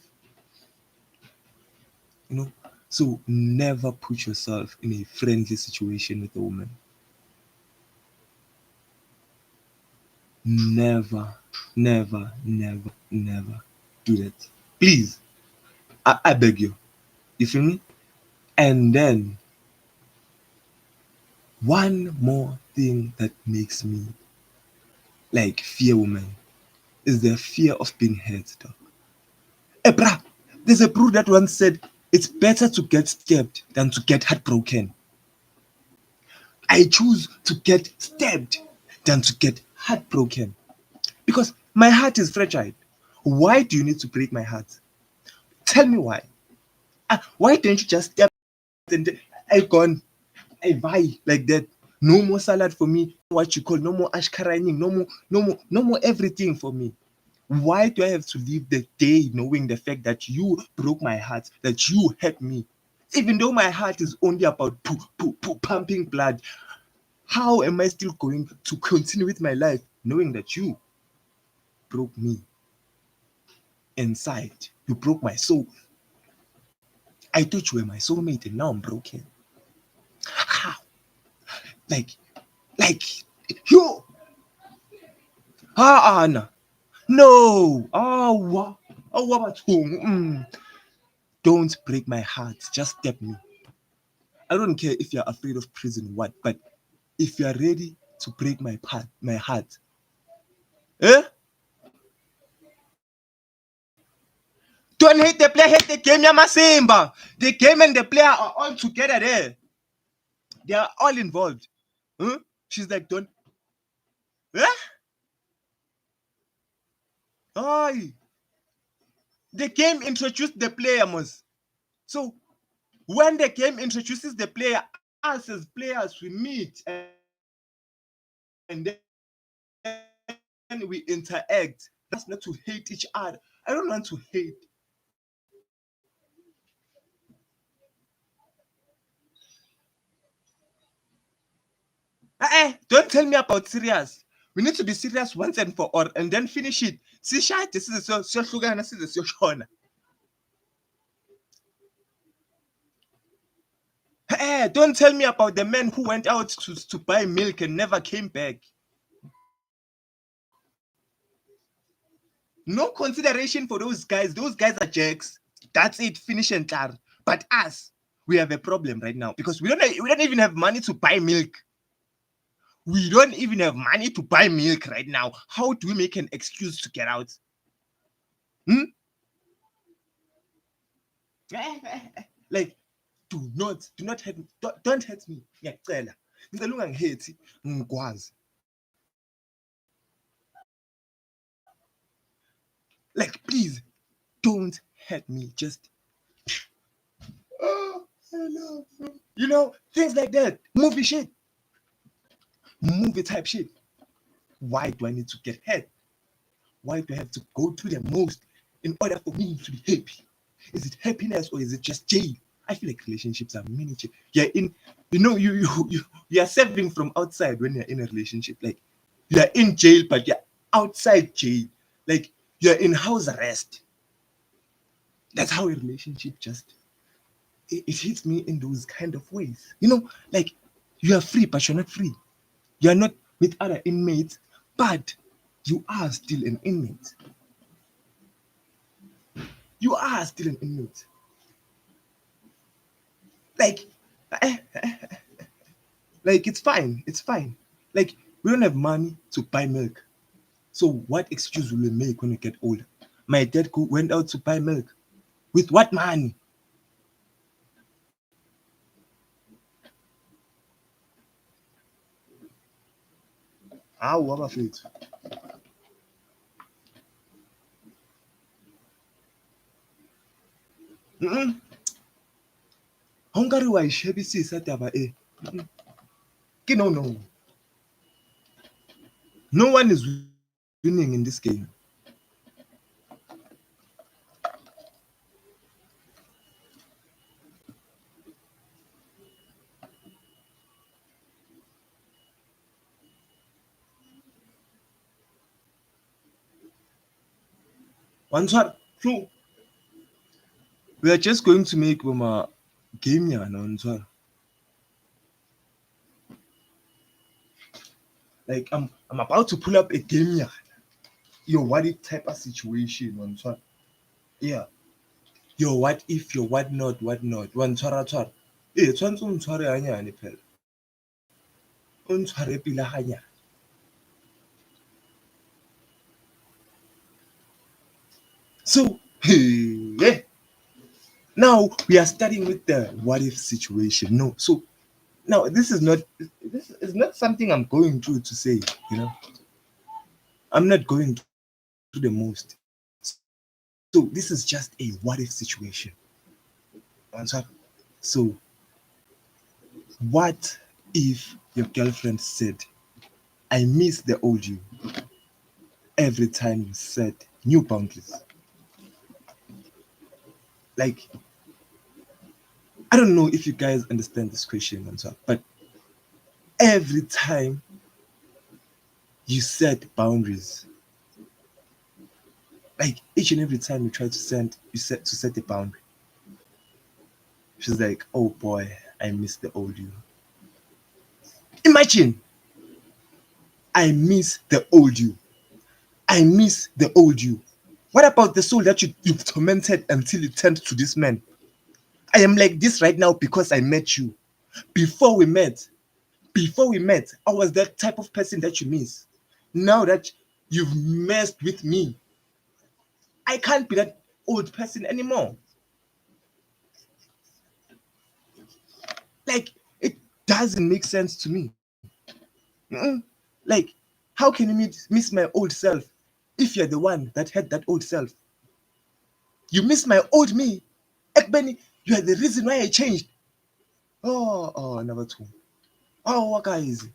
you know. So never put yourself in a friendly situation with a woman. Never, never, never, never do that. Please, I beg you. You feel me? And then one more thing that makes me like fear women is the fear of being hurt, dog. Hey, bruh, there's a bro that once said it's better to get stabbed than to get heartbroken. I choose to get stabbed than to get heartbroken because my heart is fragile. Why do you need to break my heart? Tell me why. Why don't you just stab and I gone, I buy like that? No more salad for me. What you call no more ashkaraning, no more, no more, no more everything for me. Why do I have to live the day knowing the fact that you broke my heart, that you hurt me? Even though my heart is only about pumping blood, how am I still going to continue with my life knowing that you broke me inside? You broke my soul. I thought you were my soulmate and now I'm broken. How? Like, like, you. Anna. No. What about home? Don't break my heart. Just step me. I don't care if you're afraid of prison, what, but if you're ready to break my heart, eh? Don't hate the player, hate the game, Yamasimba. The game and the player are all together there. They are all involved. Huh? She's like, don't. Eh? Oh, the game introduced the player, Mos. So when the game introduces the player, us as players, we meet and then we interact. That's not to hate each other. I don't want to hate. Don't tell me about serious. We need to be serious once and for all and then finish it. Sishate sizohlukana size siyoshona. Don't tell me about the men who went out to buy milk and never came back. No consideration for those guys. Those guys are jerks. That's it. Finish and clear. But us, we have a problem right now because we don't even have money to buy milk. We don't even have money to buy milk right now. How do we make an excuse to get out? Hmm? Like, do not hurt me. Don't hurt me. Ngiyacela. Ngicela ungangihethi ngikwazi. Like, please, don't hurt me. Just, oh, I love you. Things like that. Movie shit. Movie type shit. Why do I need to get hurt? Why do I have to go through the most in order for me to be happy? Is it happiness or is it just jail? I feel like relationships are miniature. You're in, you are serving from outside when you're in a relationship. Like you're in jail, but you're outside jail. Like you're in house arrest. That's how a relationship just it hits me in those kind of ways. Like you are free, but you're not free. You're not with other inmates, but you are still an inmate. You are still an inmate. Like, eh, like it's fine. It's fine. Like we don't have money to buy milk. So what excuse will we make when we get older? My dad went out to buy milk. With what money? How abafethu. Ha nka re wa e shebisisa taba e. Ke no. No one is winning in this game. One shot. So we are just going to make game yana ntshwara. Like I'm about to pull up a game yana. Your what if type of situation ntshwara. Yeah. Your what if, your what not, wa ntshwara tshwara. Tshwantse o ntshware hanyane phela. O ntshware pila hanyane. So, yeah. Now we are starting with the what if situation. No, so now this is not something I'm going through to say. You know, I'm not going through the most. So this is just a what if situation. So what if your girlfriend said, "I miss the old you" every time you set new boundaries? Like, I don't know if you guys understand this question, but every time you set boundaries, like each and every time you try to set a boundary, she's like, "Oh boy, I miss the old you." Imagine, I miss the old you. I miss the old you. What about the soul that you've tormented until it turned to this man? I am like this right now because I met you. Before we met, before we met, I was that type of person that you miss. Now that you've messed with me, I can't be that old person anymore. Like, it doesn't make sense to me. Mm-mm. Like, how can you miss my old self if you're the one that had that old self? You miss my old me. Ekbeni, you are the reason why I changed. Number two. Oh, guys,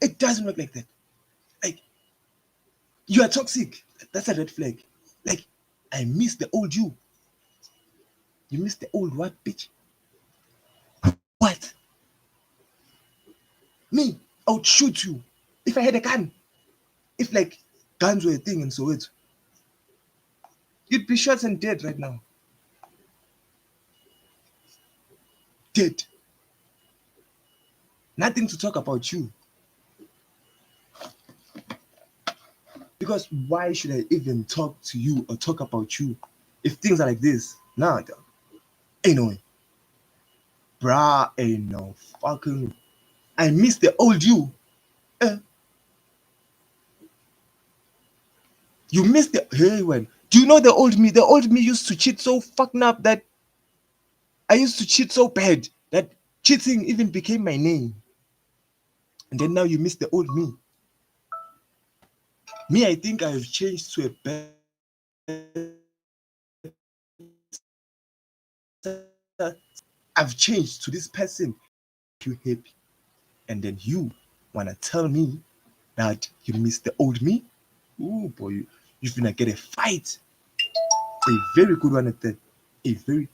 it doesn't work like that. Like, you are toxic. That's a red flag. Like, I miss the old you. You miss the old what, bitch? What? Me? I would shoot you if I had a gun. If like guns were a thing in Soweto, you'd be shot and dead right now. Dead. Nothing to talk about you. Because why should I even talk to you or talk about you if things are like this? Nah, dog. Ain't no way. Bruh, ain't no fucking way. I miss the old you. Eh, you miss the hey when. Do you know the old me? The old me used to cheat so fucking up that I used to cheat so bad that cheating even became my name. And then now you miss the old me. Me, I think I've changed to a better I've changed to this person you happy. And then you wanna tell me that you miss the old me? Ooh boy, you're gonna get a fight. A very good one at that. A very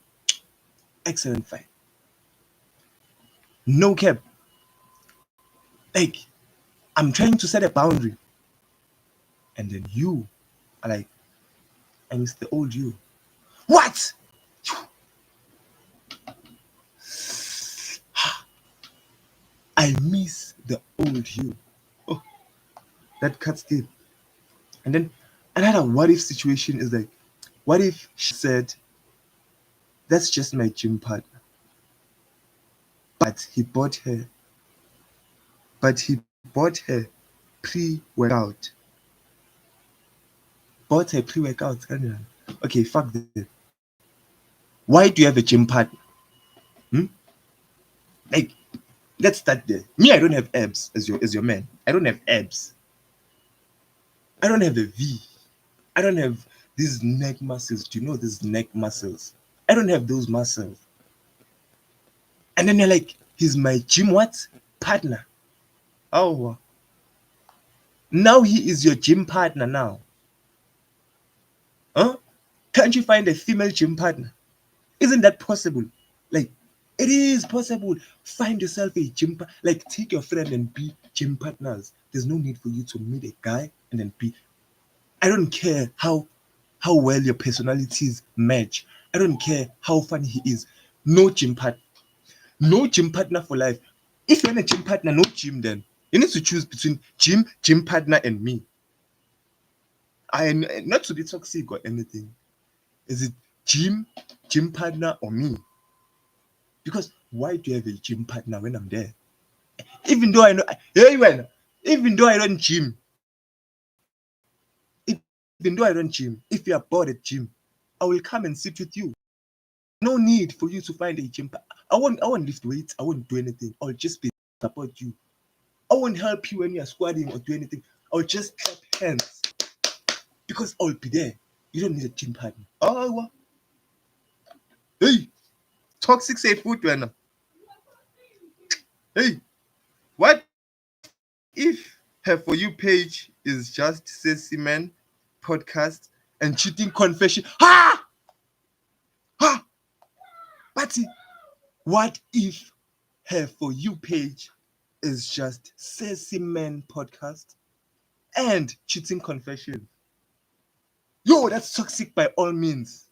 excellent fight. No cap. Like, I'm trying to set a boundary. And then you are like, I miss the old you. What? I miss the old you. Oh, that cuts deep. And then another what if situation is like, what if she said, that's just my gym partner, but he bought her, but he bought her pre-workout, bought her pre-workout. Okay, fuck that. Why do you have a gym partner? Hmm? Like, let's start there. Me, I don't have abs as your man. I don't have abs. I don't have a V. I don't have these neck muscles. Do you know these neck muscles? I don't have those muscles. And then you're like, he's my gym what? Partner. Oh, now he is your gym partner now. Huh? Can't you find a female gym partner? Isn't that possible? Like, it is possible. Find yourself a gym partner. Like, take your friend and be gym partners. There's no need for you to meet a guy and then be. I don't care how well your personalities match. I don't care how funny he is. No gym partner. No gym partner for life. If you want a gym partner, no gym then. You need to choose between gym partner, and me. I not to be toxic or anything. Is it gym partner or me? Because why do you have a gym partner when I'm there? Even though I know, hey, when even though I don't gym, even though I don't gym, if you are bored at gym, I will come and sit with you. No need for you to find a gym. I won't lift weights. I won't do anything. I'll just be support you. I won't help you when you are squatting or do anything. I'll just clap hands because I'll be there. You don't need a gym partner. Oh, what? Hey, toxic say food, man. Hey, what if her For You page is just Sassy Man podcast and cheating confession? Ha! Ha! Patty, what if her For You page is just Sassy Man podcast and cheating confession? Yo, that's toxic by all means.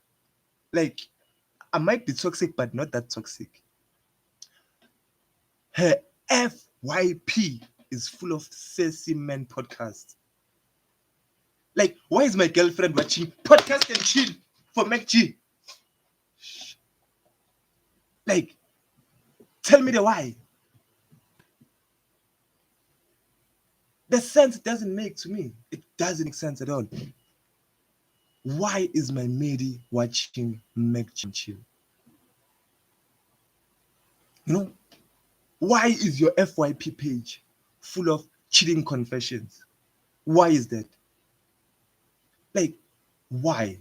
Like, I might be toxic, but not that toxic. Her FYP is full of Sassy Man podcasts. Like, why is my girlfriend watching podcast and chill for MacG? Like, tell me the why. The sense doesn't make to me. It doesn't make sense at all. Why is my lady watching MacG and chill? You know, why is your FYP page full of cheating confessions? Why is that? Like, why?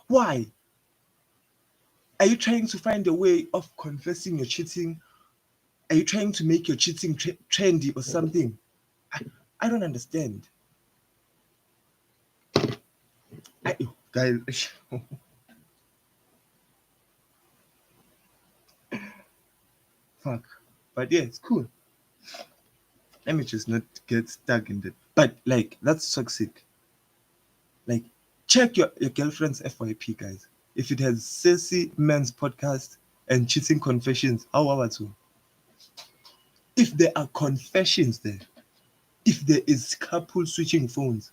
Why? Are you trying to find a way of confessing your cheating? Are you trying to make your cheating trendy or something? I don't understand. Guys, fuck. But yeah, it's cool. Let me just not get stuck in that. But like, that's toxic. Like, check your girlfriend's FYP, guys. If it has Sassy Men's podcast and cheating confessions, how about to? If there are confessions there, if there is couple switching phones,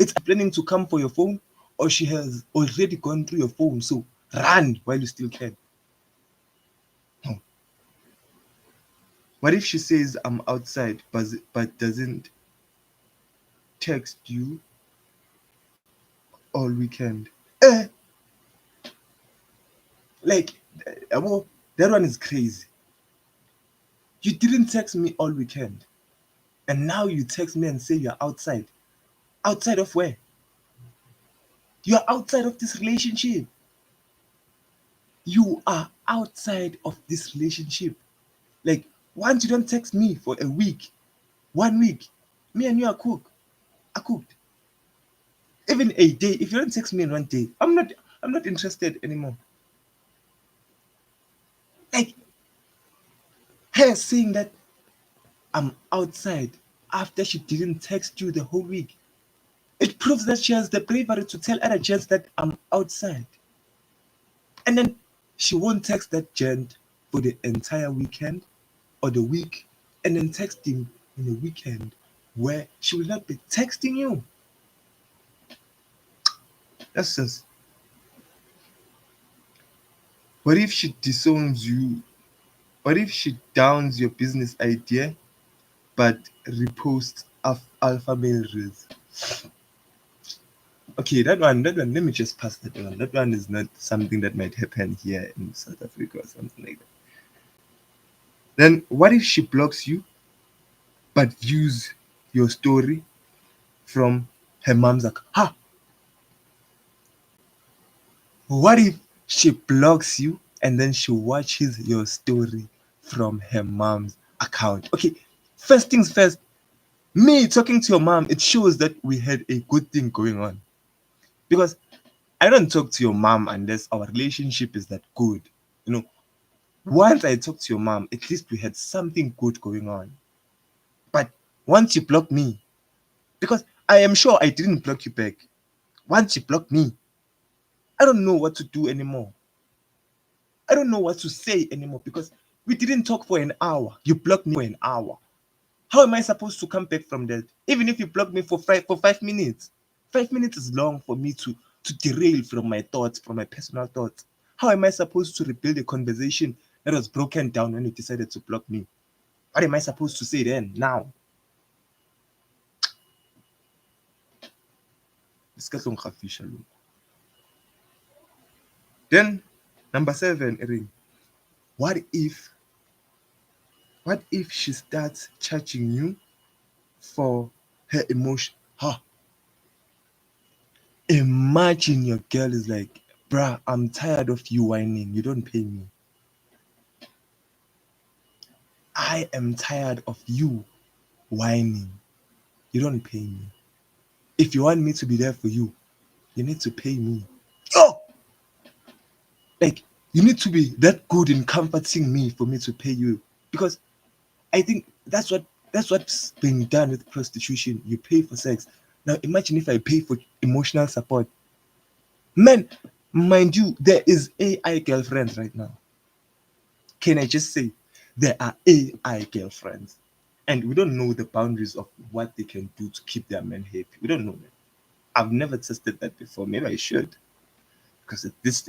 it's planning to come for your phone, or she has already gone through your phone. So run while you still can. Hmm. What if she says I'm outside but doesn't text you all weekend? Eh, like, well, that one is crazy. You didn't text me all weekend, and now you text me and say you're outside. Outside of where? You're outside of this relationship. You are outside of this relationship. Like, once you don't text me for a week, 1 week, me and you are cooked. Even a day, if you don't text me in 1 day, I'm not interested anymore. Like, her saying that I'm outside after she didn't text you the whole week. It proves that she has the bravery to tell other gents that I'm outside. And then she won't text that gent for the entire weekend or the week, and then text him in the weekend where she will not be texting you. That's just. What if she disowns you? What if she downs your business idea but reposts alpha male reels? Okay, that one, let me just pass that one. That one is not something that might happen here in South Africa or something like that. Then what if she blocks you but views your story from her mom's account? Ha! What if she blocks you and then she watches your story from her mom's account? Okay, first things first, me talking to your mom, it shows that we had a good thing going on. Because I don't talk to your mom unless our relationship is that good. You know, once I talk to your mom, at least we had something good going on. But once you block me, because I am sure I didn't block you back. Once you block me, I don't know what to do anymore. I don't know what to say anymore because we didn't talk for an hour. You blocked me for an hour. How am I supposed to come back from that? Even if you block me for 5 minutes, 5 minutes is long for me to derail from my thoughts, from my personal thoughts. How am I supposed to rebuild a conversation that was broken down when you decided to block me? What am I supposed to say then? Now, then number 7, Erin. What if what if she starts charging you for her emotion? Huh. Imagine your girl is like, bruh, I'm tired of you whining. You don't pay me. I am tired of you whining. You don't pay me. If you want me to be there for you, you need to pay me. Oh! Like, you need to be that good in comforting me for me to pay you. Because I think that's what's being done with prostitution. You pay for sex. Now imagine if I pay for emotional support. Man, mind you, there is AI girlfriends right now. Can I just say there are AI girlfriends? And we don't know the boundaries of what they can do to keep their men happy. We don't know that. I've never tested that before. Maybe I should. Because at this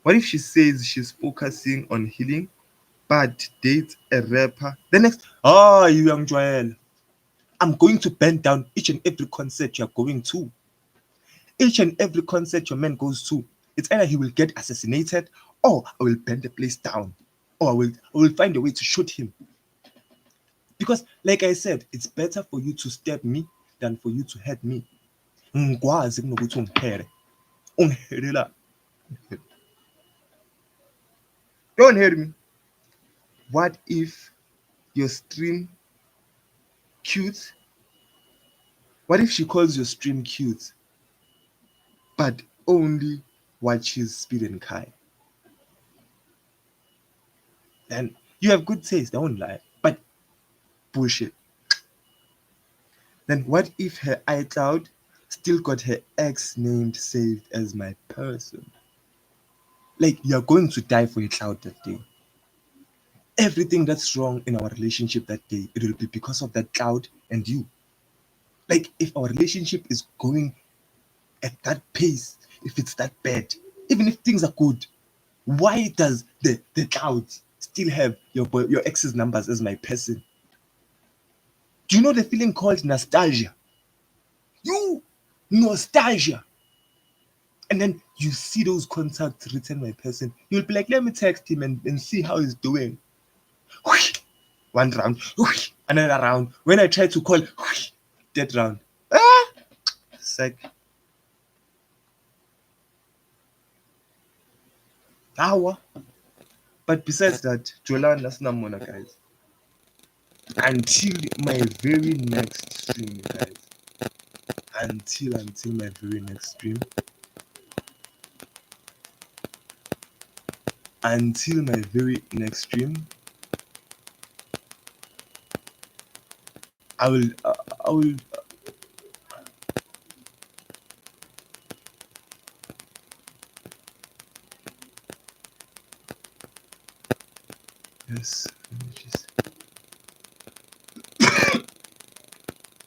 what if she says she's focusing on healing but dates a rapper? The next, you young Joel, I'm going to bend down each and every concert you're going to. Each and every concert your man goes to, it's either he will get assassinated or I will burn the place down. Or I will find a way to shoot him. Because, like I said, it's better for you to stab me than for you to hurt me. Ngikwazi kunokuthi ungihere. Ungiherela. Don't hurt me. What if your stream cute? What if she calls your stream cute, but only watches Speed and Kai? Then you have good taste, I won't lie. But bullshit. Then what if her iCloud still got her ex named saved as my person? Like you're going to die for your cloud that day. Everything that's wrong in our relationship that day, it will be because of that cloud and you. Like if our relationship is going at that pace, if it's that bad, even if things are good, why does the cloud still have your ex's numbers as my person? Do you know the feeling called nostalgia? You nostalgia. And then you see those contacts written by person. You'll be like, let me text him and see how he's doing. One round, another round. When I try to call, dead round. Ah, sec. Hour. But besides that, Jolan, that's not Mona, guys. Until my very next stream, guys. Until my very next stream. Until my very next stream. I will. I will. Yes. Let me just.